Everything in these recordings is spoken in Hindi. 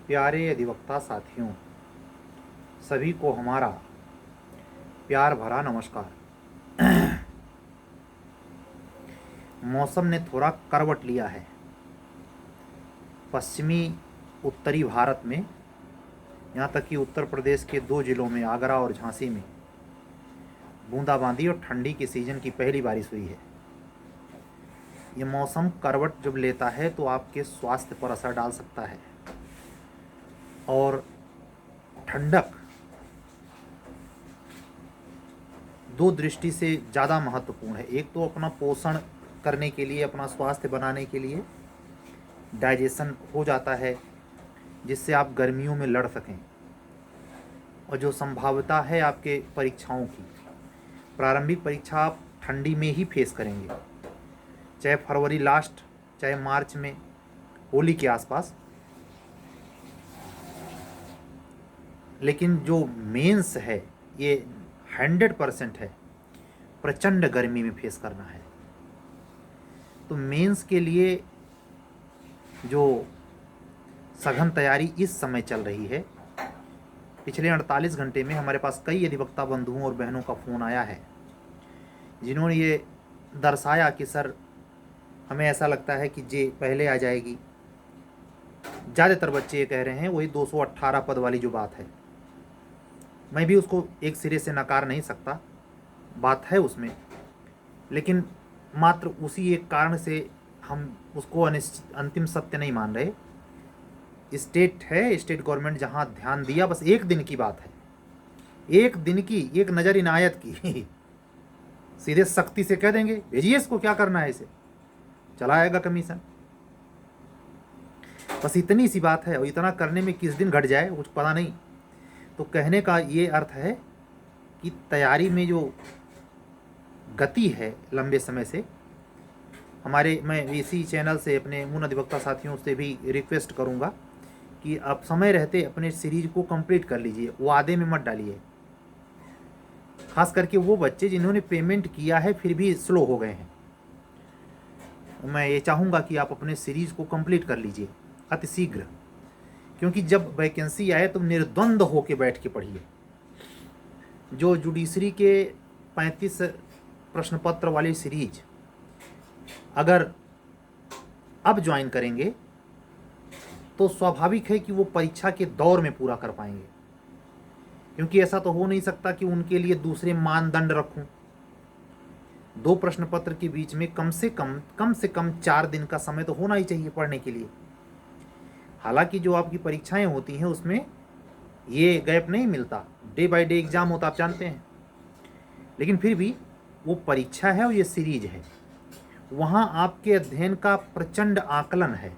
प्यारे अधिवक्ता साथियों, सभी को हमारा प्यार भरा नमस्कार। मौसम ने थोड़ा करवट लिया है। पश्चिमी उत्तरी भारत में, यहाँ तक कि उत्तर प्रदेश के 2 जिलों में, आगरा और झांसी में, बूंदाबांदी और ठंडी के सीज़न की पहली बारिश हुई है। ये मौसम करवट जब लेता है तो आपके स्वास्थ्य पर असर डाल सकता है। और ठंडक 2 दृष्टि से ज़्यादा महत्वपूर्ण है। एक तो अपना पोषण करने के लिए, अपना स्वास्थ्य बनाने के लिए, डाइजेशन हो जाता है जिससे आप गर्मियों में लड़ सकें। और जो संभाव्यता है आपके परीक्षाओं की, प्रारंभिक परीक्षा आप ठंडी में ही फेस करेंगे, चाहे फरवरी लास्ट, चाहे मार्च में, होली के आसपास। लेकिन जो मेंस है ये 100% है, प्रचंड गर्मी में फेस करना है। तो मेंस के लिए जो सघन तैयारी इस समय चल रही है, पिछले 48 घंटे में हमारे पास कई अधिवक्ता बंधुओं और बहनों का फ़ोन आया है जिन्होंने ये दर्शाया कि सर, हमें ऐसा लगता है कि जे पहले आ जाएगी। ज़्यादातर बच्चे ये कह रहे हैं, वही 218 पद वाली जो बात है। मैं भी उसको एक सिरे से नकार नहीं सकता, बात है उसमें, लेकिन मात्र उसी एक कारण से हम उसको अंतिम सत्य नहीं मान रहे। स्टेट है, स्टेट गवर्नमेंट जहाँ ध्यान दिया, बस एक दिन की बात है, एक दिन की, एक नज़र इनायत की। सीधे सख्ती से कह देंगे भेजिए इसको, क्या करना है, इसे चलाएगा कमीशन। बस इतनी सी बात है, और इतना करने में किस दिन घट जाए कुछ पता नहीं। तो कहने का ये अर्थ है कि तैयारी में जो गति है लंबे समय से, मैं इसी चैनल से अपने मूल अधिवक्ता साथियों से भी रिक्वेस्ट करूंगा कि आप समय रहते अपने सीरीज को कंप्लीट कर लीजिए, वादे में मत डालिए। खास करके वो बच्चे जिन्होंने पेमेंट किया है फिर भी स्लो हो गए हैं, मैं ये चाहूँगा कि आप अपने सीरीज को कंप्लीट कर लीजिए अतिशीघ्र, क्योंकि जब वैकेंसी आए तो निर्द्वंद होके बैठ के पढ़िए। जो जुडिशरी के 35 प्रश्न पत्र वाली सीरीज अगर अब ज्वाइन करेंगे तो स्वाभाविक है कि वो परीक्षा के दौर में पूरा कर पाएंगे, क्योंकि ऐसा तो हो नहीं सकता कि उनके लिए दूसरे मानदंड रखूं। 2 प्रश्न पत्र के बीच में कम से कम 4 दिन का समय तो होना ही चाहिए पढ़ने के लिए। हालांकि जो आपकी परीक्षाएं होती हैं उसमें ये गैप नहीं मिलता, डे बाय डे एग्ज़ाम होता, आप जानते हैं, लेकिन फिर भी वो परीक्षा है और ये सीरीज है। वहाँ आपके अध्ययन का प्रचंड आकलन है,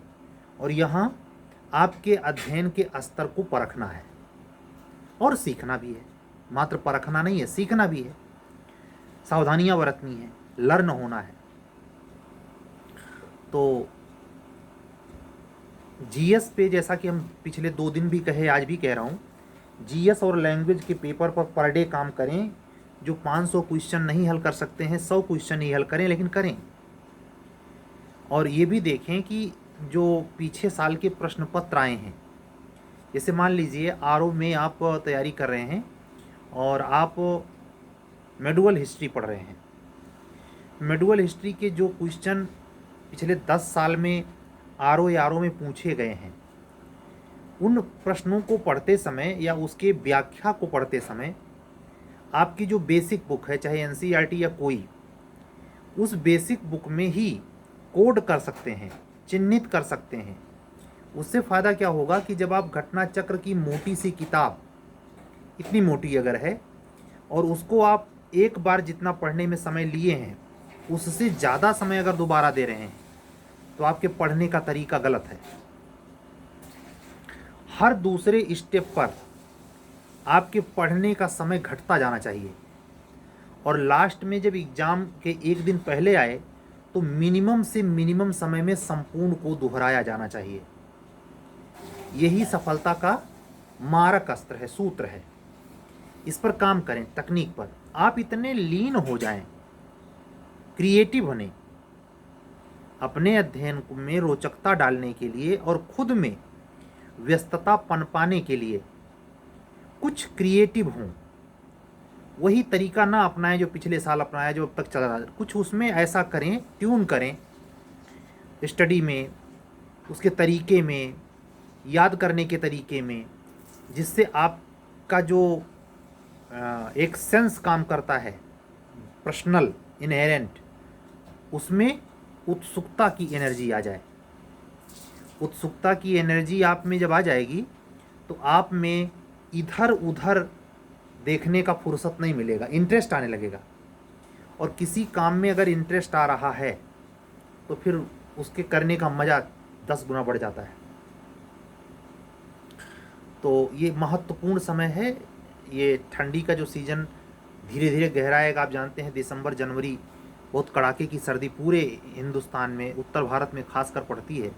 और यहाँ आपके अध्ययन के स्तर को परखना है और सीखना भी है। मात्र परखना नहीं है, सीखना भी है, सावधानियाँ बरतनी है, लर्न होना है। तो जीएस पे, जैसा कि हम पिछले 2 दिन भी कहे, आज भी कह रहा हूँ, जीएस और लैंग्वेज के पेपर पर डे काम करें। जो 500 क्वेश्चन नहीं हल कर सकते हैं, 100 क्वेश्चन ही हल करें, लेकिन करें। और ये भी देखें कि जो पीछे साल के प्रश्न पत्र आए हैं, जैसे मान लीजिए आरओ में आप तैयारी कर रहे हैं और आप मेडुअल हिस्ट्री पढ़ रहे हैं। मेडुअल हिस्ट्री के जो क्वेश्चन पिछले 10 साल में आरओ में पूछे गए हैं, उन प्रश्नों को पढ़ते समय या उसके व्याख्या को पढ़ते समय आपकी जो बेसिक बुक है, चाहे एनसीईआरटी या कोई, उस बेसिक बुक में ही कोड कर सकते हैं, चिन्हित कर सकते हैं। उससे फ़ायदा क्या होगा कि जब आप घटना चक्र की मोटी सी किताब, इतनी मोटी अगर है, और उसको आप एक बार जितना पढ़ने में समय लिए हैं उससे ज़्यादा समय अगर दोबारा दे रहे हैं तो आपके पढ़ने का तरीका गलत है। हर दूसरे स्टेप पर आपके पढ़ने का समय घटता जाना चाहिए, और लास्ट में जब एग्ज़ाम के एक दिन पहले आए तो मिनिमम से मिनिमम समय में संपूर्ण को दोहराया जाना चाहिए। यही सफलता का मारक अस्त्र है, सूत्र है। इस पर काम करें, तकनीक पर। आप इतने लीन हो जाएं, क्रिएटिव बने, अपने अध्ययन में रोचकता डालने के लिए और खुद में व्यस्तता पनपाने के लिए कुछ क्रिएटिव हों, वही तरीका ना अपनाएं जो पिछले साल अपनाया, जो अब तक चल रहा है। कुछ उसमें ऐसा करें, ट्यून करें स्टडी में, उसके तरीके में, याद करने के तरीके में, जिससे आपका जो एक सेंस काम करता है पर्सनल इनहेरेंट, उसमें उत्सुकता की एनर्जी आ जाए। उत्सुकता की एनर्जी आप में जब आ जाएगी तो आप में इधर उधर देखने का फुर्सत नहीं मिलेगा, इंटरेस्ट आने लगेगा। और किसी काम में अगर इंटरेस्ट आ रहा है तो फिर उसके करने का मज़ा 10 गुना बढ़ जाता है। तो ये महत्वपूर्ण समय है। ये ठंडी का जो सीज़न धीरे धीरे गहराएगा। आप जानते हैं दिसंबर जनवरी बहुत कड़ाके की सर्दी पूरे हिंदुस्तान में, उत्तर भारत में खासकर पड़ती है।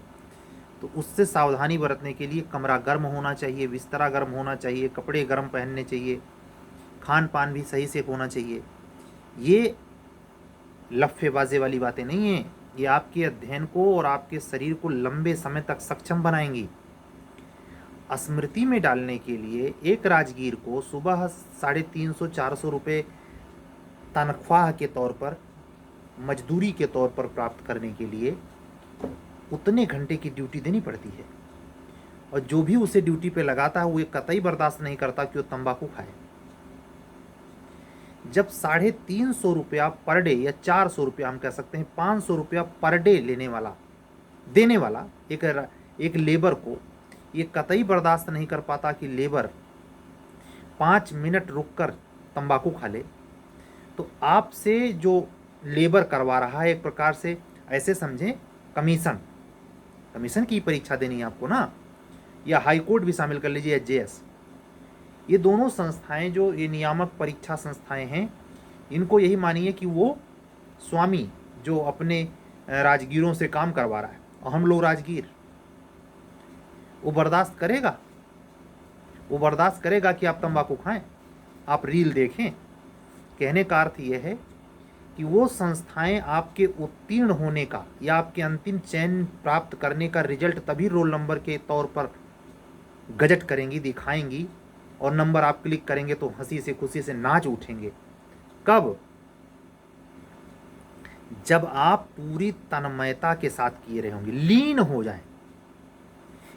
तो उससे सावधानी बरतने के लिए कमरा गर्म होना चाहिए, बिस्तरा गर्म होना चाहिए, कपड़े गर्म पहनने चाहिए, खान पान भी सही से होना चाहिए। ये लफ़ेबाज़ी वाली बातें नहीं हैं, ये आपके अध्ययन को और आपके शरीर को लंबे समय तक सक्षम बनाएंगी। स्मृति में डालने के लिए एक राजगीर को सुबह 350-400 रुपये तनख्वाह के तौर पर, मजदूरी के तौर पर प्राप्त करने के लिए उतने घंटे की ड्यूटी देनी पड़ती है। और जो भी उसे ड्यूटी पे लगाता है वो ये कतई बर्दाश्त नहीं करता कि वो तंबाकू खाए। जब 350 रुपया पर डे या 400 रुपया, हम कह सकते हैं 500 रुपया पर डे देने वाला एक लेबर को ये कतई बर्दाश्त नहीं कर पाता कि लेबर 5 मिनट रुककर तंबाकू खा ले, तो आपसे जो लेबर करवा रहा है, एक प्रकार से ऐसे समझें कमीशन की परीक्षा देनी है आपको ना, या हाई कोर्ट भी शामिल कर लीजिए, या जेएस। ये दोनों संस्थाएं जो ये नियामक परीक्षा संस्थाएं हैं, इनको यही मानिए कि वो स्वामी जो अपने राजगीरों से काम करवा रहा है, और हम लोग राजगीर, वो बर्दाश्त करेगा कि आप तंबाकू खाएं, आप रील देखें। कहने का अर्थ ये है कि वो संस्थाएं आपके उत्तीर्ण होने का या आपके अंतिम चयन प्राप्त करने का रिजल्ट तभी रोल नंबर के तौर पर गजट करेंगी, दिखाएंगी, और नंबर आप क्लिक करेंगे तो हंसी से खुशी से नाच उठेंगे। कब? जब आप पूरी तन्मयता के साथ किए रहे होंगे, लीन हो जाएं।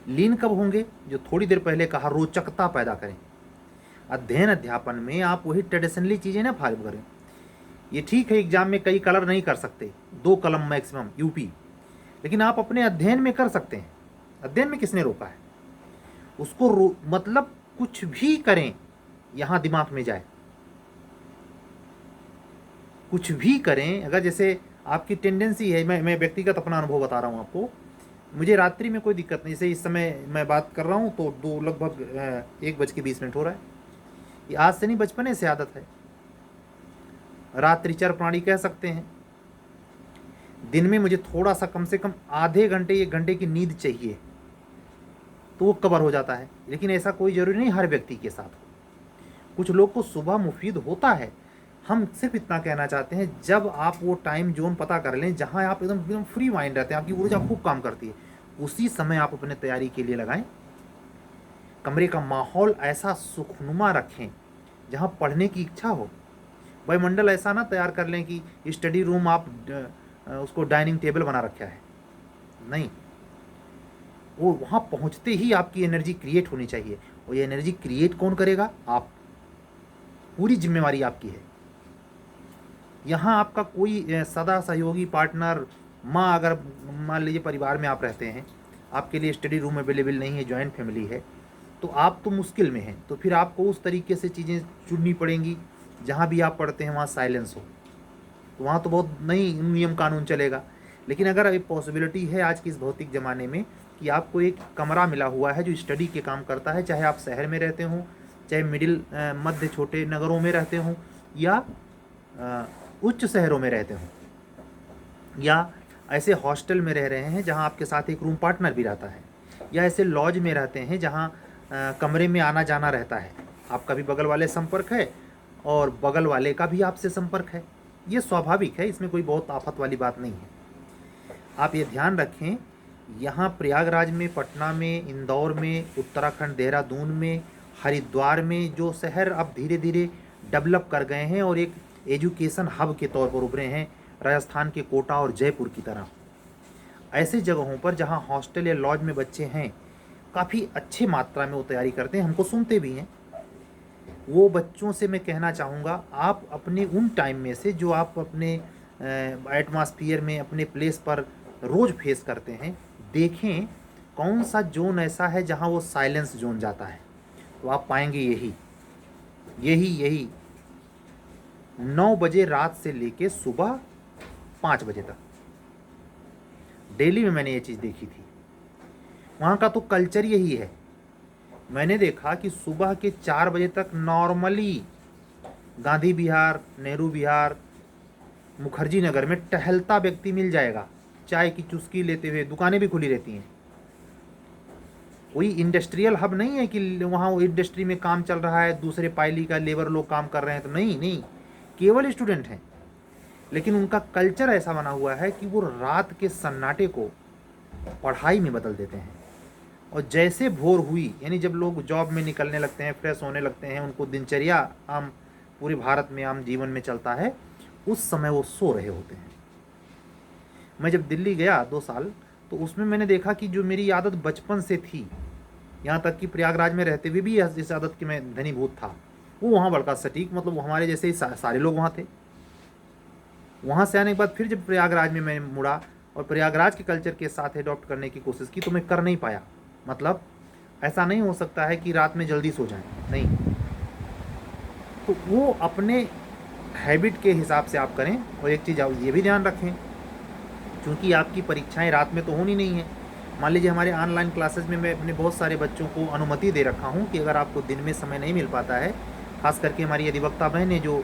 लीन कब होंगे? जो थोड़ी देर पहले कहा, रोचकता पैदा करें। अध्ययन अध्यापन में आप वही ट्रेडिशनली चीज़ें ना फॉलो करें। ये ठीक है एग्जाम में कई कलर नहीं कर सकते, 2 कलम मैक्सिमम यूपी, लेकिन आप अपने अध्ययन में कर सकते हैं। अध्ययन में किसने रोका है? उसको मतलब कुछ भी करें, यहाँ दिमाग में जाए, कुछ भी करें। अगर जैसे आपकी टेंडेंसी है, मैं व्यक्तिगत अपना अनुभव बता रहा हूँ आपको, मुझे रात्रि में कोई दिक्कत नहीं। जैसे इस समय मैं बात कर रहा हूँ तो लगभग 1:20 हो रहा है। ये आज से नहीं, बचपने से आदत है। रात्रिचर प्राणी कह सकते हैं। दिन में मुझे थोड़ा सा, कम से कम आधे घंटे 1 घंटे की नींद चाहिए, तो वो कवर हो जाता है। लेकिन ऐसा कोई ज़रूरी नहीं हर व्यक्ति के साथ हो। कुछ लोग को सुबह मुफीद होता है। हम सिर्फ इतना कहना चाहते हैं, जब आप वो टाइम जोन पता कर लें जहाँ आप एकदम फ्री माइंड रहते हैं, आपकी ऊर्जा खूब काम करती है, उसी समय आप अपने तैयारी के लिए लगाएं। कमरे का माहौल ऐसा सुखनुमा रखें जहाँ पढ़ने की इच्छा हो। वायुमंडल ऐसा ना तैयार कर लें कि स्टडी रूम आप उसको डाइनिंग टेबल बना रखा है, नहीं। वो वहाँ पहुँचते ही आपकी एनर्जी क्रिएट होनी चाहिए। और ये एनर्जी क्रिएट कौन करेगा? आप। पूरी जिम्मेवारी आपकी है। यहाँ आपका कोई सदा सहयोगी पार्टनर, माँ, अगर मान लीजिए परिवार में आप रहते हैं, आपके लिए स्टडी रूम अवेलेबल नहीं है, जॉइंट फैमिली है, तो आप तो मुश्किल में हैं। तो फिर आपको उस तरीके से चीज़ें चुननी पड़ेंगी जहाँ भी आप पढ़ते हैं वहाँ साइलेंस हो। तो वहाँ तो बहुत नई नियम कानून चलेगा। लेकिन अगर एक पॉसिबिलिटी है आज की इस भौतिक ज़माने में कि आपको एक कमरा मिला हुआ है जो स्टडी के काम करता है, चाहे आप शहर में रहते हों, चाहे मध्य छोटे नगरों में रहते हों, या उच्च शहरों में रहते हों, या ऐसे हॉस्टल में रह रहे हैं जहां आपके साथ एक रूम पार्टनर भी रहता है, या ऐसे लॉज में रहते हैं जहां कमरे में आना जाना रहता है, आपका भी बगल वाले संपर्क है और बगल वाले का भी आपसे संपर्क है। ये स्वाभाविक है, इसमें कोई बहुत आफत वाली बात नहीं है। आप ये ध्यान रखें यहाँ प्रयागराज में, पटना में, इंदौर में, उत्तराखंड देहरादून में, हरिद्वार में जो शहर अब धीरे धीरे डेवलप कर गए हैं और एक एजुकेशन हब के तौर पर उभरे हैं, राजस्थान के कोटा और जयपुर की तरह, ऐसे जगहों पर जहाँ हॉस्टल या लॉज में बच्चे हैं, काफ़ी अच्छी मात्रा में वो तैयारी करते हैं, हमको सुनते भी हैं। वो बच्चों से मैं कहना चाहूँगा, आप अपने उन टाइम में से जो आप अपने एटमॉस्फियर में, अपने प्लेस पर रोज़ फेस करते हैं, देखें कौन सा जोन ऐसा है जहाँ वो साइलेंस जोन जाता है, तो आप पाएंगे यही यही यही 9 बजे रात से लेके सुबह 5 बजे तक दिल्ली में मैंने ये चीज़ देखी थी। वहाँ का तो कल्चर यही है। मैंने देखा कि सुबह के 4 बजे तक नॉर्मली गांधी विहार, नेहरू विहार, मुखर्जी नगर में टहलता व्यक्ति मिल जाएगा, चाय की चुस्की लेते हुए, दुकानें भी खुली रहती हैं। कोई इंडस्ट्रियल हब नहीं है कि वहाँ वो इंडस्ट्री में काम चल रहा है, दूसरे पायली का लेबर लोग काम कर रहे हैं, तो नहीं नहीं, केवल स्टूडेंट हैं। लेकिन उनका कल्चर ऐसा बना हुआ है कि वो रात के सन्नाटे को पढ़ाई में बदल देते हैं। और जैसे भोर हुई, यानी जब लोग जॉब में निकलने लगते हैं, फ्रेश होने लगते हैं, उनको दिनचर्या आम पूरे भारत में आम जीवन में चलता है, उस समय वो सो रहे होते हैं। मैं जब दिल्ली गया 2 साल, तो उसमें मैंने देखा कि जो मेरी आदत बचपन से थी, यहाँ तक कि प्रयागराज में रहते हुए भी इस आदत की मैं धनीभूत था, वो वहाँ बड़का सटीक, मतलब वो हमारे जैसे ही सारे लोग वहाँ थे। वहाँ से आने के बाद फिर जब प्रयागराज में मैं मुड़ा और प्रयागराज के कल्चर के साथ एडॉप्ट करने की कोशिश की, तो मैं कर नहीं पाया। मतलब ऐसा नहीं हो सकता है कि रात में जल्दी सो जाएं, नहीं। तो वो अपने हैबिट के हिसाब से आप करें। और एक चीज़ आप ये भी ध्यान रखें, क्योंकि आपकी परीक्षाएं रात में तो होनी नहीं है। मान लीजिए हमारे ऑनलाइन क्लासेस में मैं अपने बहुत सारे बच्चों को अनुमति दे रखा हूँ कि अगर आपको दिन में समय नहीं मिल पाता है, खास करके हमारी अधिवक्ता बहनें जो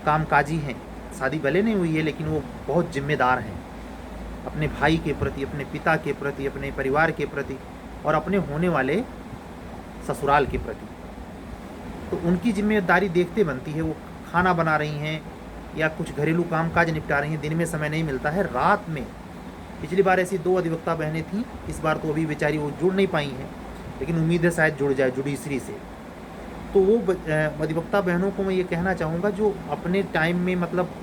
कामकाजी हैं, शादी भले नहीं हुई है लेकिन वो बहुत जिम्मेदार हैं अपने भाई के प्रति, अपने पिता के प्रति, अपने परिवार के प्रति और अपने होने वाले ससुराल के प्रति, तो उनकी जिम्मेदारी देखते बनती है। वो खाना बना रही हैं या कुछ घरेलू कामकाज निपटा रही हैं, दिन में समय नहीं मिलता है, रात में। पिछली बार ऐसी 2 अधिवक्ता बहनें थीं, इस बार तो अभी बेचारी वो जुड़ नहीं पाई हैं, लेकिन उम्मीद है शायद जुड़ जाए जुडिशरी से। तो वो अधिवक्ता बहनों को मैं ये कहना चाहूँगा जो अपने टाइम में मतलब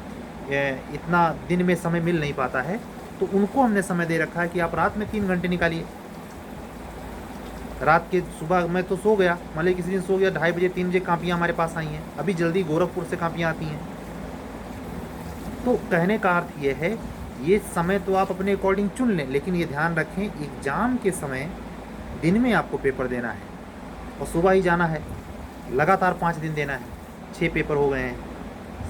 इतना दिन में समय मिल नहीं पाता है, तो उनको हमने समय दे रखा है कि आप रात में 3 घंटे निकालिए। रात के सुबह मैं तो सो गया, मान लीजिए किसी दिन सो गया 2:30 बजे, 3 बजे कापियाँ हमारे पास आई हैं, अभी जल्दी गोरखपुर से कापियाँ आती हैं। तो कहने का अर्थ ये है, ये समय तो आप अपने अकॉर्डिंग चुन लें, लेकिन ये ध्यान रखें एग्ज़ाम के समय दिन में आपको पेपर देना है और सुबह ही जाना है, लगातार 5 दिन देना है, 6 पेपर हो गए हैं,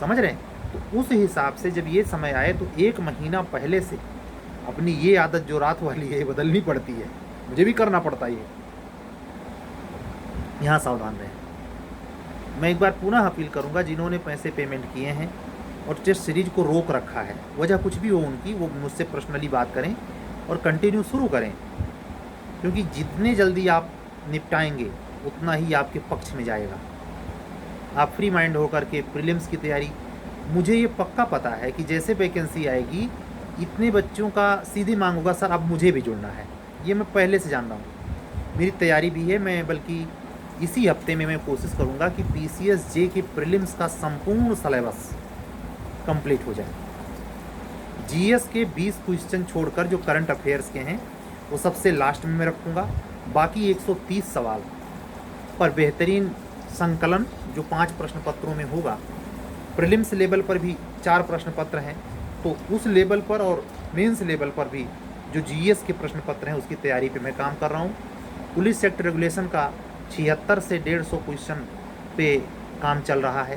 समझ रहे हैं। तो उस हिसाब से जब ये समय आए तो 1 महीना पहले से अपनी ये आदत जो रात वाली है बदलनी पड़ती है, मुझे भी करना पड़ता है ये। यहाँ सावधान रहें। मैं एक बार पुनः अपील करूँगा, जिन्होंने पैसे पेमेंट किए हैं और टेस्ट सीरीज को रोक रखा है, वजह कुछ भी हो उनकी, वो मुझसे पर्सनली बात करें और कंटिन्यू शुरू करें, क्योंकि जितने जल्दी आप निपटाएंगे उतना ही आपके पक्ष में जाएगा। आप फ्री माइंड होकर के प्रीलिम्स की तैयारी, मुझे ये पक्का पता है कि जैसे वैकेंसी आएगी इतने बच्चों का सीधी मांग होगा, सर अब मुझे भी जुड़ना है, ये मैं पहले से जान रहा हूँ, मेरी तैयारी भी है। मैं बल्कि इसी हफ्ते में मैं कोशिश करूँगा कि PCS जे के प्रीलिम्स का संपूर्ण सिलेबस कंप्लीट हो जाए। GS के 20 क्वेश्चन छोड़कर जो करंट अफेयर्स के हैं वो सबसे लास्ट में मैं रखूँगा। बाकी 130 सवाल पर बेहतरीन संकलन जो 5 प्रश्न पत्रों में होगा। प्रीलिम्स लेवल पर भी 4 प्रश्न पत्र हैं, तो उस लेवल पर और मेंस लेवल पर भी जो GS के प्रश्न पत्र हैं उसकी तैयारी पे मैं काम कर रहा हूँ। पुलिस सेक्टर रेगुलेशन का 76 से 150 क्वेश्चन पे काम चल रहा है।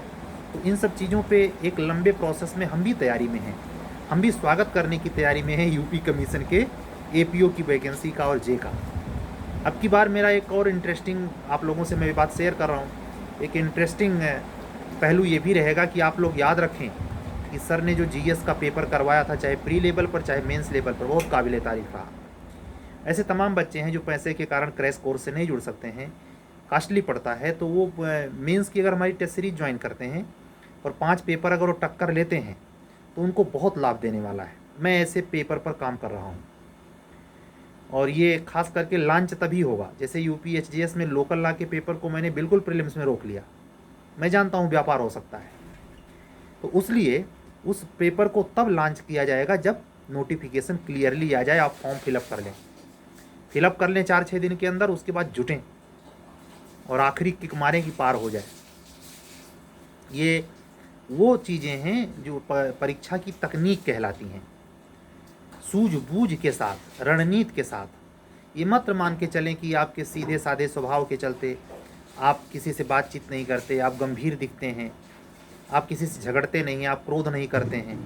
तो इन सब चीज़ों पे एक लंबे प्रोसेस में हम भी तैयारी में हैं, हम भी स्वागत करने की तैयारी में हैं यूपी कमीशन के APO की वैकेंसी का और जे का। अब की बार मेरा एक और इंटरेस्टिंग आप लोगों से मैं बात शेयर कर रहा हूँ। एक इंटरेस्टिंग पहलू ये भी रहेगा कि आप लोग याद रखें कि सर ने जो GS का पेपर करवाया था, चाहे प्री लेवल पर चाहे मेंस लेवल पर, बहुत काबिल तारीफ रहा। ऐसे तमाम बच्चे हैं जो पैसे के कारण क्रैश कोर्स से नहीं जुड़ सकते हैं, कॉस्टली पड़ता है, तो वो मेंस की अगर हमारी टेस्ट सीरीज ज्वाइन करते हैं और 5 पेपर अगर वो टक्कर लेते हैं तो उनको बहुत लाभ देने वाला है। मैं ऐसे पेपर पर काम कर रहा हूँ और ये खास करके लॉन्च तभी होगा, जैसे यूपीएचजीएस में लोकल लॉ के पेपर को मैंने बिल्कुल प्रीलिम्स में रोक लिया, मैं जानता हूँ व्यापार हो सकता है, तो इसलिए उस पेपर को तब लॉन्च किया जाएगा जब नोटिफिकेशन क्लियरली आ जाए, आप फॉर्म फिलअप कर लें, फिलअप कर लें 4-6 दिन के अंदर, उसके बाद जुटें और आखिरी किक मारें कि पार हो जाए। ये वो चीज़ें हैं जो परीक्षा की तकनीक कहलाती हैं, सूझबूझ के साथ, रणनीति के साथ। ये मत मान के चलें कि आपके सीधे साधे स्वभाव के चलते आप किसी से बातचीत नहीं करते, आप गंभीर दिखते हैं, आप किसी से झगड़ते नहीं हैं, आप क्रोध नहीं करते हैं,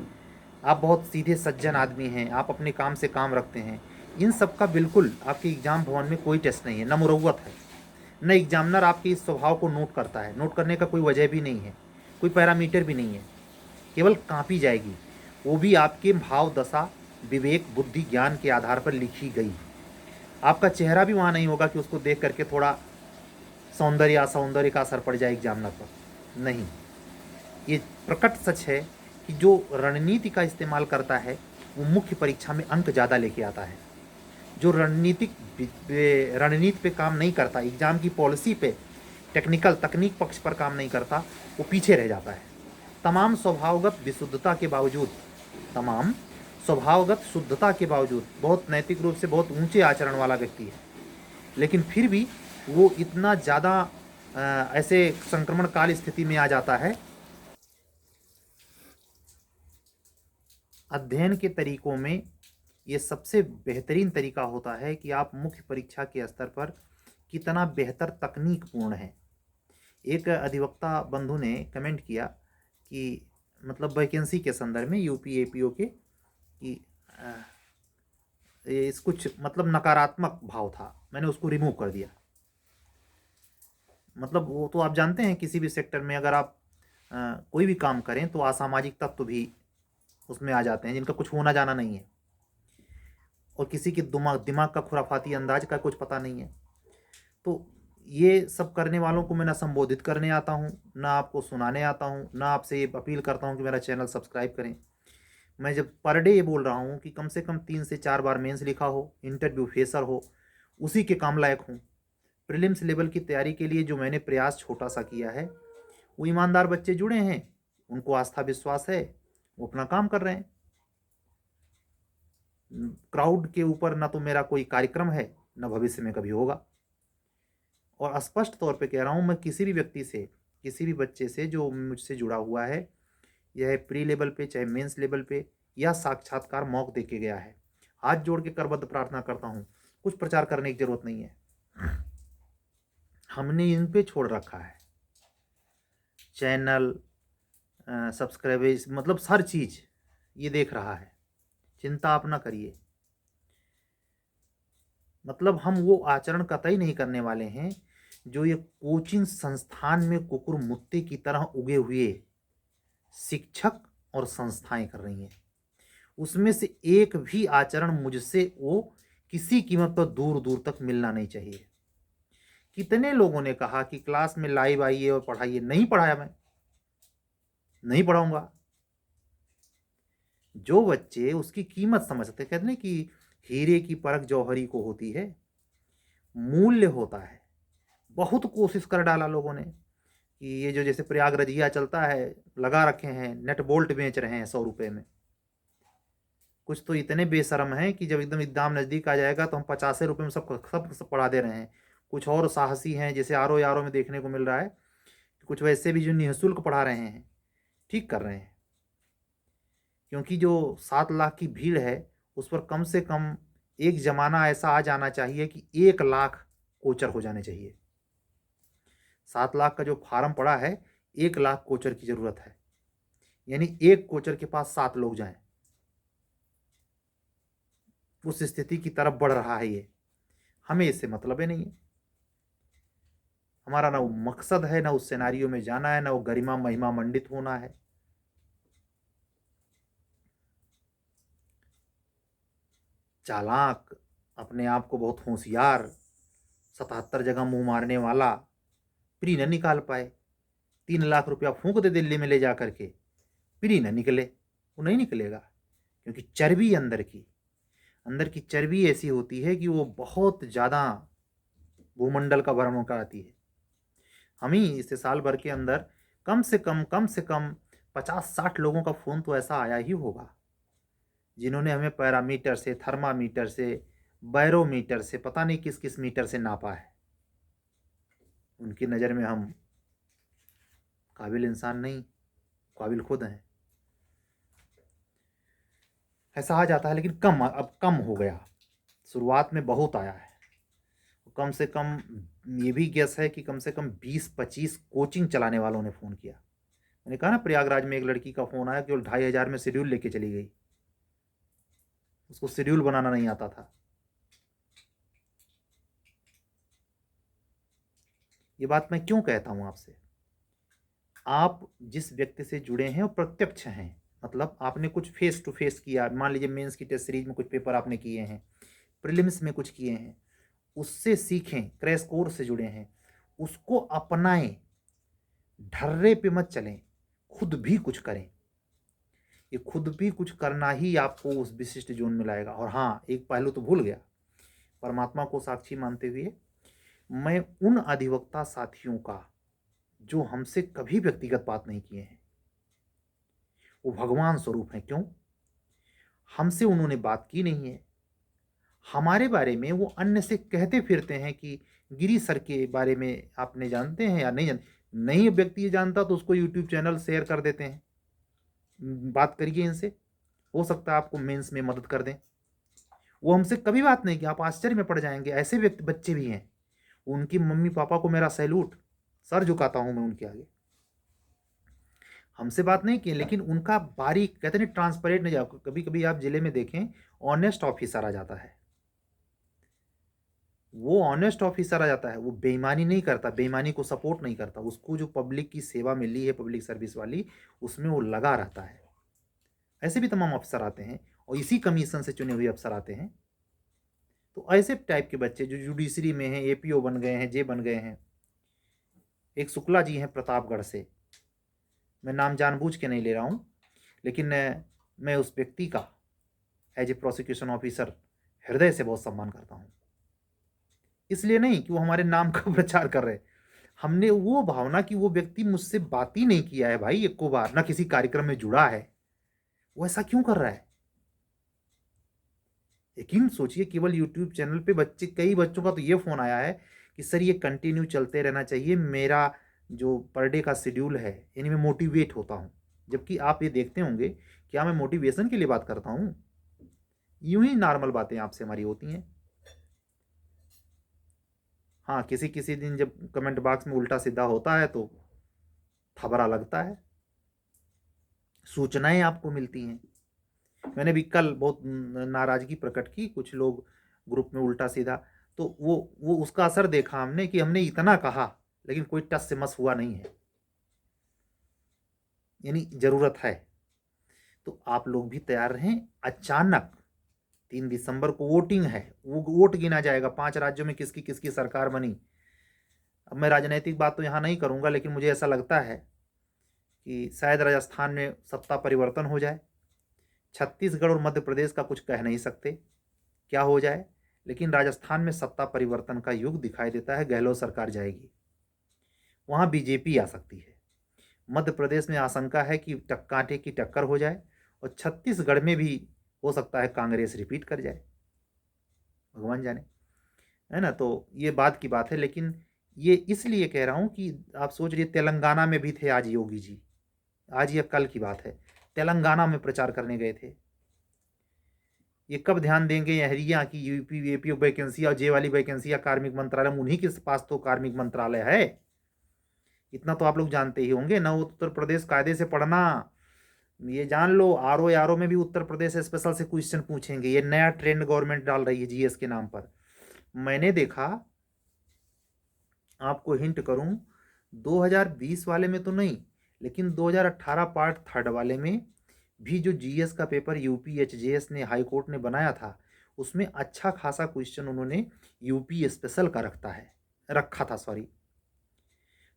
आप बहुत सीधे सज्जन आदमी हैं, आप अपने काम से काम रखते हैं। इन सब का बिल्कुल आपके एग्ज़ाम भवन में कोई टेस्ट नहीं है, न मुरव्वत है, न एग्जामिनर आपके इस स्वभाव को नोट करता है, नोट करने का कोई वजह भी नहीं है, कोई पैरामीटर भी नहीं है, केवल कापी जाएगी, वो भी आपके भाव दशा, विवेक, बुद्धि, ज्ञान के आधार पर लिखी गई। आपका चेहरा भी वहाँ नहीं होगा कि उसको देख करके थोड़ा सौंदर्य असौंदर्य का असर पड़ जाए एग्जामिनर पर, नहीं। ये प्रकट सच है कि जो रणनीति का इस्तेमाल करता है वो मुख्य परीक्षा में अंक ज़्यादा लेके आता है। जो रणनीति पे काम नहीं करता, एग्ज़ाम की पॉलिसी पे, टेक्निकल तकनीक पक्ष पर काम नहीं करता, वो पीछे रह जाता है। तमाम स्वभावगत विशुद्धता के बावजूद, तमाम स्वभावगत शुद्धता के बावजूद, बहुत नैतिक रूप से बहुत ऊंचे आचरण वाला व्यक्ति है, लेकिन फिर भी वो इतना ज़्यादा ऐसे संक्रमण काल स्थिति में आ जाता है। अध्ययन के तरीकों में ये सबसे बेहतरीन तरीका होता है कि आप मुख्य परीक्षा के स्तर पर कितना बेहतर तकनीक पूर्ण है। एक अधिवक्ता बंधु ने कमेंट किया कि मतलब वैकेंसी के संदर्भ में यूपी एपीओ के कि इस कुछ मतलब नकारात्मक भाव था, मैंने उसको रिमूव कर दिया। मतलब वो तो आप जानते हैं किसी भी सेक्टर में अगर आप कोई भी काम करें तो असामाजिक तत्व भी उसमें आ जाते हैं जिनका कुछ होना जाना नहीं है, और किसी के दिमाग का खुराफाती अंदाज का कुछ पता नहीं है। तो ये सब करने वालों को मैं ना संबोधित करने आता हूँ, ना आपको सुनाने आता हूँ, ना आपसे ये अपील करता हूँ कि मेरा चैनल सब्सक्राइब करें। मैं जब पर डे ये बोल रहा हूँ कि कम से कम 3 से 4 बार मेंस लिखा हो, इंटरव्यू फेसर हो, उसी के काम लायक हूँ। प्रीलिम्स लेवल की तैयारी के लिए जो मैंने प्रयास छोटा सा किया है, वो ईमानदार बच्चे जुड़े हैं, उनको आस्था विश्वास है, वो अपना काम कर रहे हैं। क्राउड के ऊपर ना तो मेरा कोई कार्यक्रम है, ना भविष्य में कभी होगा। और स्पष्ट तौर पे कह रहा हूँ, मैं किसी भी व्यक्ति से, किसी भी बच्चे से जो मुझसे जुड़ा हुआ है, यह प्री लेवल पे चाहे मेंस लेवल पे या साक्षात्कार मॉक दे के गया है, हाथ जोड़ के करबद्ध प्रार्थना करता हूँ, कुछ प्रचार करने की जरूरत नहीं है। हमने इन पे छोड़ रखा है, चैनल सब्सक्राइबर्स, मतलब हर चीज़ ये देख रहा है, चिंता आप ना करिए। मतलब हम वो आचरण कतई नहीं करने वाले हैं जो ये कोचिंग संस्थान में कुकुर मुत्ते की तरह उगे हुए शिक्षक और संस्थाएं कर रही हैं। उसमें से एक भी आचरण मुझसे वो किसी कीमत पर दूर दूर तक मिलना नहीं चाहिए। कितने लोगों ने कहा कि क्लास में लाइव आइए और पढ़ाइए, नहीं पढ़ाया, मैं नहीं पढ़ाऊंगा। जो बच्चे उसकी कीमत समझते, कहते हैं कि हीरे की परख जौहरी को होती है, मूल्य होता है। बहुत कोशिश कर डाला लोगों ने कि ये जो जैसे प्रयाग रजिया चलता है, लगा रखे हैं, नेट बोल्ट बेच रहे हैं 100 रुपये में। कुछ तो इतने बेशरम हैं कि जब एकदम एग्जाम नज़दीक आ जाएगा तो हम 50 रुपये में सब पढ़ा दे रहे हैं। कुछ और साहसी हैं, जैसे आरो में देखने को मिल रहा है, कुछ वैसे भी जो निःशुल्क पढ़ा रहे हैं, ठीक कर रहे हैं। क्योंकि जो 7 लाख की भीड़ है उस पर कम से कम एक ज़माना ऐसा आ जाना चाहिए कि 1 लाख कोचर हो जाने चाहिए। 7 लाख का जो फार्म पड़ा है, 1 लाख कोचर की ज़रूरत है, यानी एक कोचर के पास 7 लोग जाएं। उस स्थिति की तरफ बढ़ रहा है ये। हमें इससे मतलब ही नहीं है। हमारा ना वो मकसद है, ना उस सिनेरियो में जाना है, ना वो गरिमा महिमा मंडित होना है। चालाक, अपने आप को बहुत होशियार, 77 जगह मुंह मारने वाला प्री न निकाल पाए। 3 लाख रुपया फूंक दे दिल्ली में ले जा करके, प्री न निकले, वो नहीं निकलेगा, क्योंकि चर्बी अंदर की। अंदर की चर्बी ऐसी होती है कि वो बहुत ज़्यादा भूमंडल का भ्रमण कराती है। हम ही इसे साल भर के अंदर कम से कम 50-60 लोगों का फ़ोन तो ऐसा आया ही होगा, जिन्होंने हमें पैरामीटर से, थर्मामीटर से, बैरोमीटर से, पता नहीं किस किस मीटर से नापा है। उनकी नज़र में हम काबिल इंसान नहीं, काबिल खुद हैं। ऐसा आ जाता है, लेकिन अब कम हो गया। शुरुआत में बहुत आया है। कम से कम ये भी गेस है कि कम से कम 20-25 कोचिंग चलाने वालों ने फ़ोन किया। मैंने कहा ना, प्रयागराज में एक लड़की का फ़ोन आया, केवल 2500 में शेड्यूल लेके चली गई। उसको शेड्यूल बनाना नहीं आता था। ये बात मैं क्यों कहता हूँ आपसे? आप जिस व्यक्ति से जुड़े हैं वो प्रत्यक्ष हैं, मतलब आपने कुछ फेस टू फेस किया। मान लीजिए मेंस की टेस्ट सीरीज में कुछ पेपर आपने किए हैं, प्रीलिम्स में कुछ किए हैं, उससे सीखें, क्रैश कोर्स से जुड़े हैं, उसको अपनाएं, ढर्रे पे मत चलें, खुद भी कुछ करें। ये खुद भी कुछ करना ही आपको उस विशिष्ट जोन में लाएगा। और हाँ, एक पहलू तो भूल गया, परमात्मा को साक्षी मानते हुए मैं उन अधिवक्ता साथियों का जो हमसे कभी व्यक्तिगत बात नहीं किए हैं, वो भगवान स्वरूप हैं। क्यों? हमसे उन्होंने बात की नहीं है। हमारे बारे में वो अन्य से कहते फिरते हैं कि गिरी सर के बारे में आपने जानते हैं या नहीं जानते। नहीं व्यक्ति ये जानता तो उसको यूट्यूब चैनल शेयर कर देते हैं, बात करिए इनसे, हो सकता है आपको मेंस में मदद कर दें। वो हमसे कभी बात नहीं की, आप आश्चर्य में पड़ जाएंगे। ऐसे व्यक्ति बच्चे भी हैं। उनकी मम्मी पापा को मेरा सैल्यूट, सर झुकाता हूं मैं उनके आगे। हमसे बात नहीं की, लेकिन उनका बारीक, कहते नहीं ट्रांसपेरेंट नहीं जाओ। कभी कभी आप जिले में देखें, ऑनेस्ट ऑफिसर आ जाता है। वो ऑनेस्ट ऑफिसर आ जाता है, वो बेईमानी नहीं करता, बेईमानी को सपोर्ट नहीं करता। उसको जो पब्लिक की सेवा मिली है, पब्लिक सर्विस वाली, उसमें वो लगा रहता है। ऐसे भी तमाम अफसर आते हैं, और इसी कमीशन से चुने हुए अफसर आते हैं। तो ऐसे टाइप के बच्चे जो जुडिशरी में हैं, एपीओ बन गए हैं, जे बन गए हैं। एक शुक्ला जी हैं प्रतापगढ़ से, मैं नाम जानबूझ के नहीं ले रहा हूँ, लेकिन मैं उस व्यक्ति का एज ए प्रोसिक्यूशन ऑफिसर हृदय से बहुत सम्मान करता हूँ। इसलिए नहीं कि वो हमारे नाम का प्रचार कर रहे, हमने वो भावना कि वो व्यक्ति मुझसे बात ही नहीं किया है भाई, एक को बार ना किसी कार्यक्रम में जुड़ा है, वो ऐसा क्यों कर रहा है? यकीन सोचिए, केवल यूट्यूब चैनल पे बच्चे, कई बच्चों का तो ये फ़ोन आया है कि सर ये कंटिन्यू चलते रहना चाहिए, मेरा जो पर डे का शेड्यूल है, यानी मैं मोटिवेट होता हूँ। जबकि आप ये देखते होंगे, क्या मैं मोटिवेशन के लिए बात करता हूँ? यूं ही नॉर्मल बातें आपसे हमारी होती हैं। हाँ, किसी किसी दिन जब कमेंट बॉक्स में उल्टा सीधा होता है तो खबरा लगता है, सूचनाएं आपको मिलती हैं। मैंने भी कल बहुत नाराज़गी प्रकट की, कुछ लोग ग्रुप में उल्टा सीधा, तो वो उसका असर देखा हमने कि हमने इतना कहा, लेकिन कोई टस से मस हुआ नहीं है। यानी ज़रूरत है तो आप लोग भी तैयार रहें। अचानक 3 दिसंबर को वोटिंग है, वो वोट गिना जाएगा, 5 राज्यों में किसकी किसकी सरकार बनी। अब मैं राजनीतिक बात तो यहाँ नहीं करूँगा, लेकिन मुझे ऐसा लगता है कि शायद राजस्थान में सत्ता परिवर्तन हो जाए। छत्तीसगढ़ और मध्य प्रदेश का कुछ कह नहीं सकते क्या हो जाए, लेकिन राजस्थान में सत्ता परिवर्तन का युग दिखाई देता है। गहलोत सरकार जाएगी, वहाँ बीजेपी आ सकती है। मध्य प्रदेश में आशंका है कि कांटे की टक्कर हो जाए, और छत्तीसगढ़ में भी हो सकता है कांग्रेस रिपीट कर जाए, भगवान जाने, है ना। तो ये बात की बात है, लेकिन ये इसलिए कह रहा हूँ कि आप सोच रही, तेलंगाना में भी थे आज योगी जी, आज या कल की बात है, तेलंगाना में प्रचार करने गए थे। ये कब ध्यान देंगे यहरिया की यूपी एपी वैकेंसी और जे वाली वैकेंसी कार्मिक मंत्रालय, उन्हीं के पास तो कार्मिक मंत्रालय है। इतना तो आप लोग जानते ही होंगे ना। उत्तर प्रदेश कायदे से पढ़ना, ये जान लो, आरओ में भी उत्तर प्रदेश स्पेशल से क्वेश्चन पूछेंगे। ये नया ट्रेंड गवर्नमेंट डाल रही है जीएस के नाम पर। मैंने देखा, आपको हिंट करूं, 2020 वाले में तो नहीं, लेकिन 2018 पार्ट 3 वाले में भी जो जीएस का पेपर यूपी एचजेएस ने, हाई कोर्ट ने बनाया था, उसमें अच्छा खासा क्वेश्चन उन्होंने यूपी स्पेशल का रखा था, सॉरी।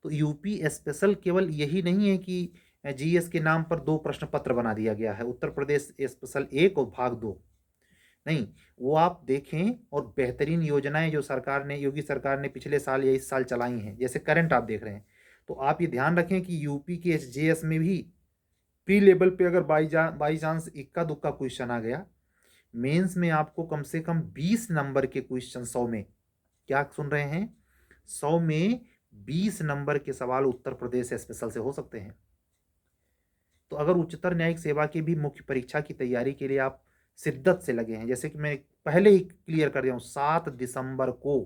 तो यूपी स्पेशल केवल यही नहीं है कि जीएस के नाम पर 2 प्रश्न पत्र बना दिया गया है, उत्तर प्रदेश स्पेशल 1 और भाग 2। नहीं, वो आप देखें, और बेहतरीन योजनाएं जो सरकार ने, योगी सरकार ने पिछले साल या इस साल चलाई हैं, जैसे करंट आप देख रहे हैं, तो आप ये ध्यान रखें कि यूपी के एसजेएस में भी प्री लेवल पे अगर बाई चांस इक्का दुक्का क्वेश्चन आ गया, मेंस में आपको कम से कम 20 नंबर के क्वेश्चन 100 में, क्या सुन रहे हैं, 100 में 20 नंबर के सवाल उत्तर प्रदेश स्पेशल से हो सकते हैं। तो अगर उच्चतर न्यायिक सेवा की भी मुख्य परीक्षा की तैयारी के लिए आप शिद्दत से लगे हैं, जैसे कि मैं पहले ही क्लियर कर दिया हूँ, 7 दिसंबर को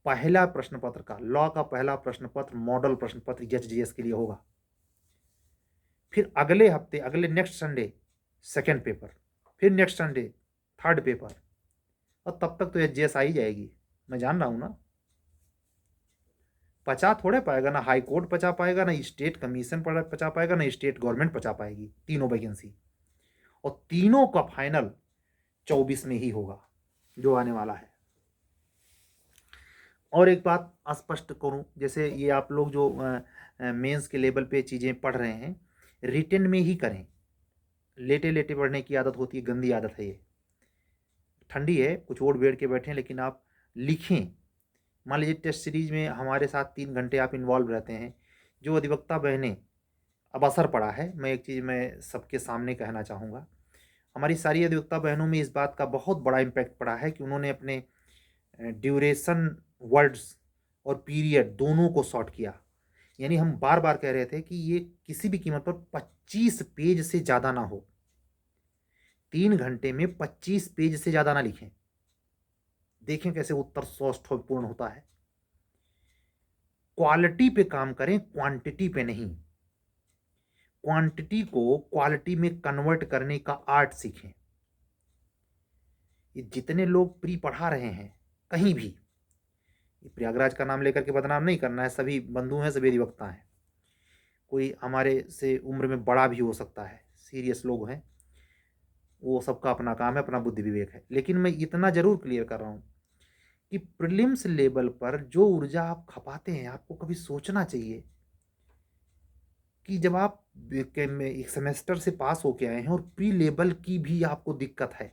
पहला प्रश्न पत्र का, लॉ का पहला प्रश्न पत्र मॉडल प्रश्न पत्र एचजीएस के लिए होगा। फिर अगले हफ्ते, अगले नेक्स्ट संडे सेकेंड पेपर, फिर नेक्स्ट संडे थर्ड पेपर, और तब तक तो एचजीएस आ ही जाएगी, मैं जान रहा हूँ ना। पचा थोड़े पाएगा, ना हाई कोर्ट पचा पाएगा, ना स्टेट कमीशन पचा पाएगा, ना स्टेट गवर्नमेंट पचा पाएगी तीनों वैकेंसी, और तीनों का फाइनल 24 में ही होगा जो आने वाला है। और एक बात स्पष्ट करूं, जैसे ये आप लोग जो मेंस के लेवल पे चीज़ें पढ़ रहे हैं, रिटन में ही करें। लेटे लेटे पढ़ने की आदत होती है, गंदी आदत है ये। ठंडी है, कुछ ओढ़ बेड़ के बैठें, लेकिन आप लिखें। मान लीजिए टेस्ट सीरीज में हमारे साथ 3 घंटे आप इन्वॉल्व रहते हैं, जो अधिवक्ता बहनें, अब असर पड़ा है, मैं एक चीज़ मैं सबके सामने कहना चाहूँगा, हमारी सारी अधिवक्ता बहनों में इस बात का बहुत बड़ा इम्पैक्ट पड़ा है कि उन्होंने अपने ड्यूरेशन, वर्ड्स और पीरियड दोनों को शॉर्ट किया। यानी हम बार बार कह रहे थे कि ये किसी भी कीमत पर 25 पेज से ज़्यादा ना हो, 3 घंटे में 25 पेज से ज़्यादा ना लिखें। देखें कैसे उत्तर सौष्ठवपूर्ण होता है। क्वालिटी पे काम करें, क्वांटिटी पे नहीं। क्वांटिटी को क्वालिटी में कन्वर्ट करने का आर्ट सीखें। ये जितने लोग प्री पढ़ा रहे हैं कहीं भी, प्रयागराज का नाम लेकर के बदनाम नहीं करना है, सभी बंधु हैं, सभी अधिवक्ता हैं, कोई हमारे से उम्र में बड़ा भी हो सकता है, सीरियस लोग हैं, वो सबका अपना काम है, अपना बुद्धि विवेक है, लेकिन मैं इतना जरूर क्लियर कर रहा हूँ कि प्रीलिम्स लेवल पर जो ऊर्जा आप खपाते हैं, आपको कभी सोचना चाहिए कि जब आप एक सेमेस्टर से पास होके आए हैं और प्री लेवल की भी आपको दिक्कत है,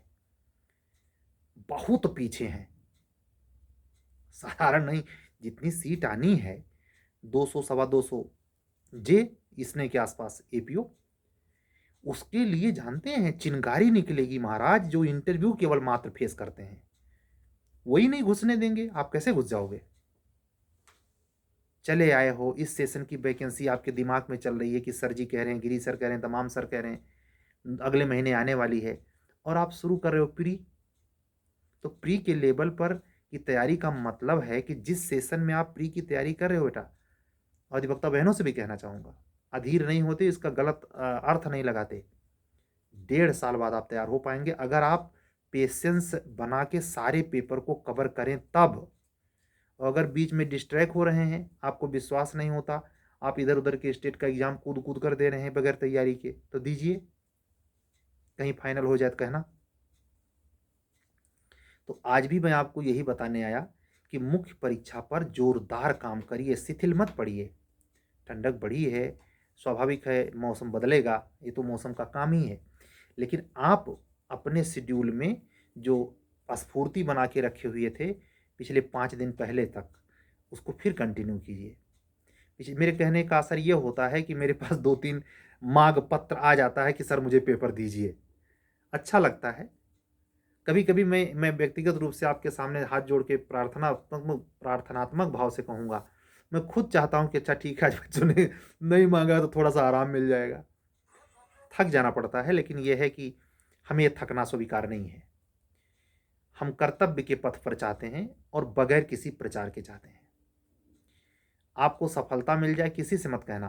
बहुत पीछे हैं, साधारण नहीं। जितनी सीट आनी है 200 सवा 200 जे इसने के आसपास एपीओ, उसके लिए जानते हैं चिंगारी निकलेगी महाराज। जो इंटरव्यू केवल मात्र फेस करते हैं वही नहीं घुसने देंगे, आप कैसे घुस जाओगे। चले आए हो, इस सेशन की वैकेंसी आपके दिमाग में चल रही है कि सर जी कह रहे हैं, गिरी सर कह रहे हैं, तमाम सर कह रहे हैं अगले महीने आने वाली है, और आप शुरू कर रहे हो प्री। तो प्री के लेवल पर की तैयारी का मतलब है कि जिस सेशन में आप प्री की तैयारी कर रहे हो बेटा, और अधिवक्ता बहनों से भी कहना चाहूँगा, अधीर नहीं होते, इसका गलत अर्थ नहीं लगाते। 1.5 साल बाद आप तैयार हो पाएंगे अगर आप पेशेंस बना के सारे पेपर को कवर करें तब। और अगर बीच में डिस्ट्रैक्ट हो रहे हैं, आपको विश्वास नहीं होता, आप इधर उधर के स्टेट का एग्जाम कूद कूद कर दे रहे हैं बगैर तैयारी के, तो दीजिए, कहीं फाइनल हो जाए तो कहना। तो आज भी मैं आपको यही बताने आया कि मुख्य परीक्षा पर जोरदार काम करिए, शिथिल मत पड़िए। ठंडक बढ़ी है, स्वाभाविक है, मौसम बदलेगा, ये तो मौसम का काम ही है, लेकिन आप अपने शेड्यूल में जो स्फूर्ति बना के रखे हुए थे पिछले 5 दिन पहले तक, उसको फिर कंटिन्यू कीजिए। मेरे कहने का असर ये होता है कि मेरे पास 2-3 मांग पत्र आ जाता है कि सर मुझे पेपर दीजिए, अच्छा लगता है। कभी कभी मैं व्यक्तिगत रूप से आपके सामने हाथ जोड़ के प्रार्थनात्मक भाव से कहूँगा, मैं खुद चाहता हूँ कि अच्छा ठीक है, आज बच्चों ने नहीं मांगा तो थोड़ा सा आराम मिल जाएगा। थक जाना पड़ता है, लेकिन यह है कि हमें थकना स्वीकार नहीं है। हम कर्तव्य के पथ पर चाहते हैं और बगैर किसी प्रचार के चाहते हैं। आपको सफलता मिल जाए किसी से मत कहना,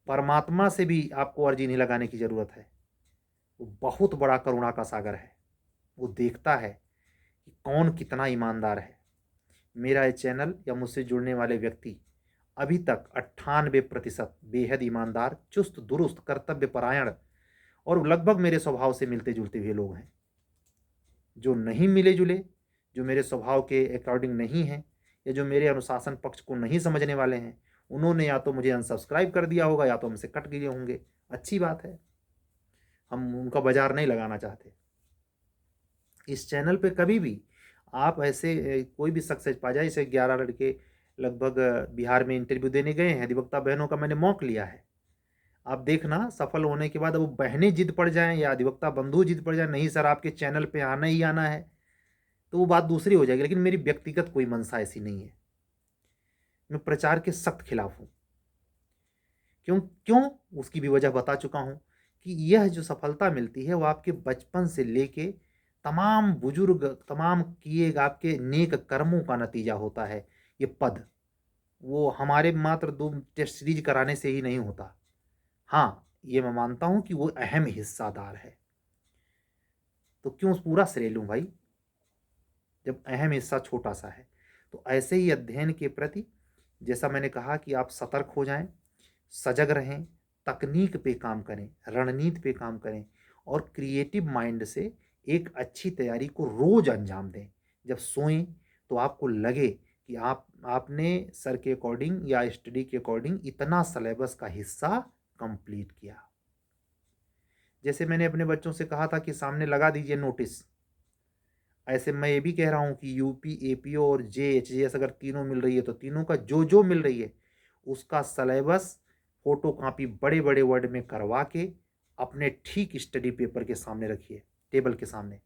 परमात्मा से भी आपको अर्जी नहीं लगाने की जरूरत है। वो बहुत बड़ा करुणा का सागर है, वो देखता है कि कौन कितना ईमानदार है। मेरा ये चैनल या मुझसे जुड़ने वाले व्यक्ति अभी तक 98% बेहद ईमानदार, चुस्त दुरुस्त, कर्तव्य परायण और लगभग मेरे स्वभाव से मिलते जुलते हुए लोग हैं। जो नहीं मिले जुले, जो मेरे स्वभाव के अकॉर्डिंग नहीं हैं, या जो मेरे अनुशासन पक्ष को नहीं समझने वाले हैं, उन्होंने या तो मुझे अनसब्सक्राइब कर दिया होगा या तो हमसे कट गए होंगे। अच्छी बात है, हम उनका बाजार नहीं लगाना चाहते। इस चैनल पे कभी भी आप ऐसे कोई भी सक्सेस पा जाए। जैसे 11 लड़के लगभग बिहार में इंटरव्यू देने गए हैं, अधिवक्ता बहनों का मैंने मॉक लिया है। आप देखना सफल होने के बाद अब वो बहनें जिद पड़ जाएं या अधिवक्ता बंधु जिद पड़ जाए, नहीं सर आपके चैनल पे आना ही आना है, तो वो बात दूसरी हो जाएगी। लेकिन मेरी व्यक्तिगत कोई मंशा ऐसी नहीं है। मैं प्रचार के सख्त खिलाफ हूँ। क्यों क्यों उसकी भी वजह बता चुका हूँ कि यह जो सफलता मिलती है वो आपके बचपन से लेके तमाम बुजुर्ग तमाम किए आपके नेक कर्मों का नतीजा होता है। ये पद वो हमारे मात्र 2 टेस्ट सीरीज कराने से ही नहीं होता। हाँ, ये मैं मानता हूँ कि वो अहम हिस्सादार है। तो क्यों पूरा श्रेय लूँ भाई, जब अहम हिस्सा छोटा सा है। तो ऐसे ही अध्ययन के प्रति जैसा मैंने कहा कि आप सतर्क हो जाएं, सजग रहें, तकनीक पे काम करें, रणनीति पे काम करें और क्रिएटिव माइंड से एक अच्छी तैयारी को रोज अंजाम दें। जब सोएं तो आपको लगे कि आपने सर के अकॉर्डिंग या स्टडी के अकॉर्डिंग इतना सिलेबस का हिस्सा कंप्लीट किया। जैसे मैंने अपने बच्चों से कहा था कि सामने लगा दीजिए नोटिस, ऐसे मैं ये भी कह रहा हूँ कि यूपी एपीओ और जेएचजीएस अगर तीनों मिल रही है तो तीनों का जो जो मिल रही है उसका सिलेबस फोटो कापी बड़े बड़े वर्ड में करवा के अपने ठीक स्टडी पेपर के सामने रखिए, टेबल के सामने,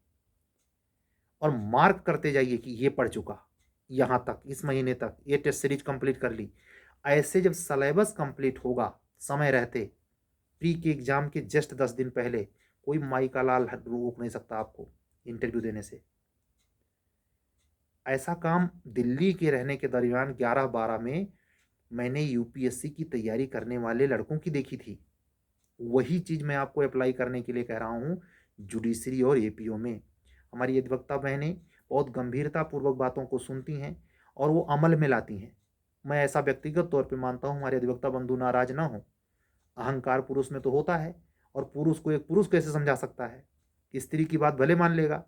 और मार्क करते जाइए कि ये पढ़ चुका, यहाँ तक इस महीने तक ये टेस्ट सीरीज कंप्लीट कर ली। ऐसे जब सिलेबस कंप्लीट होगा समय रहते, प्री के एग्जाम के जस्ट 10 दिन पहले, कोई माई का लाल रोक नहीं सकता आपको इंटरव्यू देने से। ऐसा काम दिल्ली के रहने के दरमियान 11-12 में मैंने यूपीएससी की तैयारी करने वाले लड़कों की देखी थी। वही चीज़ मैं आपको अप्लाई करने के लिए कह रहा हूँ जुडिशरी और एपीओ में। हमारी अधिवक्ता बहनें बहुत गंभीरतापूर्वक बातों को सुनती हैं और वो अमल में लाती हैं। मैं ऐसा व्यक्तिगत तौर पे मानता हूँ हमारे अधिवक्ता बंधु नाराज ना हो। अहंकार पुरुष में तो होता है, और पुरुष को एक पुरुष कैसे समझा सकता है, स्त्री की बात भले मान लेगा।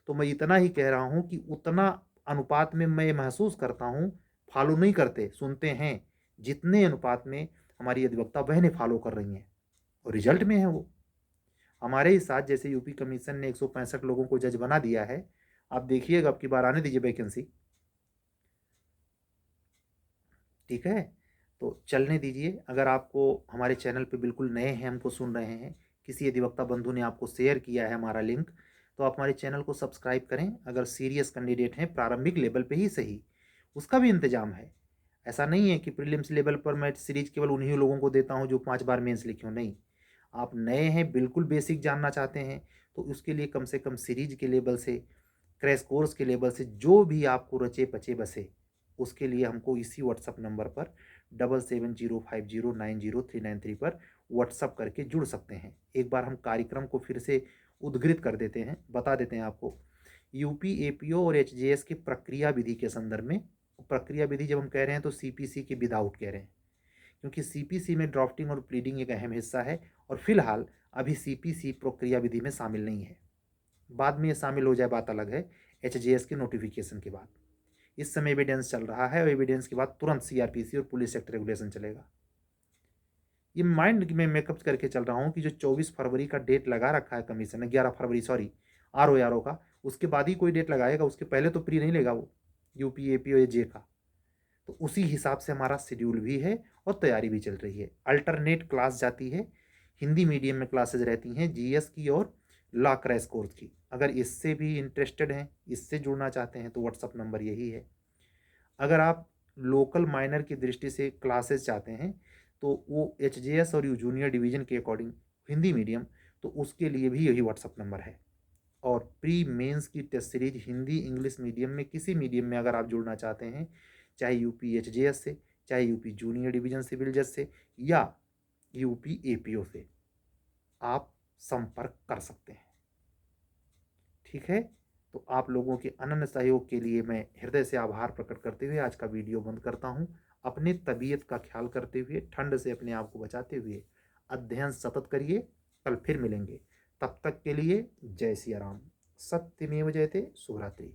तो मैं इतना ही कह रहा हूँ कि उतना अनुपात में मैं महसूस करता हूँ फॉलो नहीं करते, सुनते हैं, जितने अनुपात में हमारी अधिवक्ता बहनें फॉलो कर रही हैं और रिजल्ट में है वो। हमारे ही साथ जैसे यूपी कमीशन ने 165 लोगों को जज बना दिया है, आप देखिएगा अब की बार आने दीजिए वैकेंसी, ठीक है। तो चलने दीजिए। अगर आपको हमारे चैनल पे बिल्कुल नए हैं, हमको सुन रहे हैं, किसी अधिवक्ता बंधु ने आपको शेयर किया है हमारा लिंक, तो आप हमारे चैनल को सब्सक्राइब करें। अगर सीरियस कैंडिडेट हैं प्रारंभिक लेवल पे ही सही, उसका भी इंतजाम है। ऐसा नहीं है कि प्रीलिम्स लेवल पर मैं सीरीज केवल उन्हीं लोगों को देता हूँ जो 5 बार मेंस लिखे हो, नहीं। आप नए हैं, बिल्कुल बेसिक जानना चाहते हैं, तो उसके लिए कम से कम सीरीज के लेवल से, क्रैश कोर्स के लेवल से जो भी आपको रचे पचे बसे, उसके लिए हमको इसी व्हाट्सअप नंबर पर 7705090393 पर व्हाट्सअप करके जुड़ सकते हैं। एक बार हम कार्यक्रम को फिर से उद्घृत कर देते हैं, बता देते हैं आपको। यूपी एपीओ और एचजेएस की प्रक्रिया विधि के संदर्भ में, प्रक्रिया विधि जब हम कह रहे हैं तो सीपीसी के विदाउट कह रहे हैं, क्योंकि सीपीसी में ड्राफ्टिंग और प्लीडिंग एक अहम हिस्सा है, और फिलहाल अभी सीपीसी प्रक्रिया विधि में शामिल नहीं है। बाद में ये शामिल हो जाए बात अलग है, एचजेएस के नोटिफिकेशन के बाद। इस समय एविडेंस चल रहा है और एविडेंस के बाद तुरंत सीआरपीसी और पुलिस एक्ट रेगुलेशन चलेगा। ये माइंड में मेकअप करके चल रहा हूँ कि जो 24 फरवरी का डेट लगा रखा है कमीशन ने, 11 फरवरी सॉरी, आरओ का, उसके बाद ही कोई डेट लगाएगा, उसके पहले तो प्री नहीं लेगा वो यूपी एपीओ या जे का। तो उसी हिसाब से हमारा शेड्यूल भी है और तैयारी भी चल रही है। अल्टरनेट क्लास जाती है, हिंदी मीडियम में क्लासेज रहती हैं जीएस की और लॉ क्रैश कोर्स की। अगर इससे भी इंटरेस्टेड हैं, इससे जुड़ना चाहते हैं, तो व्हाट्सअप नंबर यही है। अगर आप लोकल माइनर की दृष्टि से क्लासेस चाहते हैं तो वो एचजेएस और यू जूनियर डिवीजन के अकॉर्डिंग हिंदी मीडियम, तो उसके लिए भी यही व्हाट्सअप नंबर है। और प्री मेंस की test series Hindi English medium में किसी मीडियम में अगर आप जुड़ना चाहते हैं, चाहे यूपी एचजेएस से, चाहे यूपी जूनियर डिवीजन सिविल जज से, या यूपी एपीओ से, आप संपर्क कर सकते हैं, ठीक है। तो आप लोगों के अनन्य सहयोग के लिए मैं हृदय से आभार प्रकट करते हुए आज का वीडियो बंद करता हूं। अपने तबीयत का ख्याल करते हुए, ठंड से अपने आप को बचाते हुए अध्ययन सतत करिए। कल फिर मिलेंगे, तब तक के लिए जय सिया राम। सत्यमेव जयते। शुभरात्रि।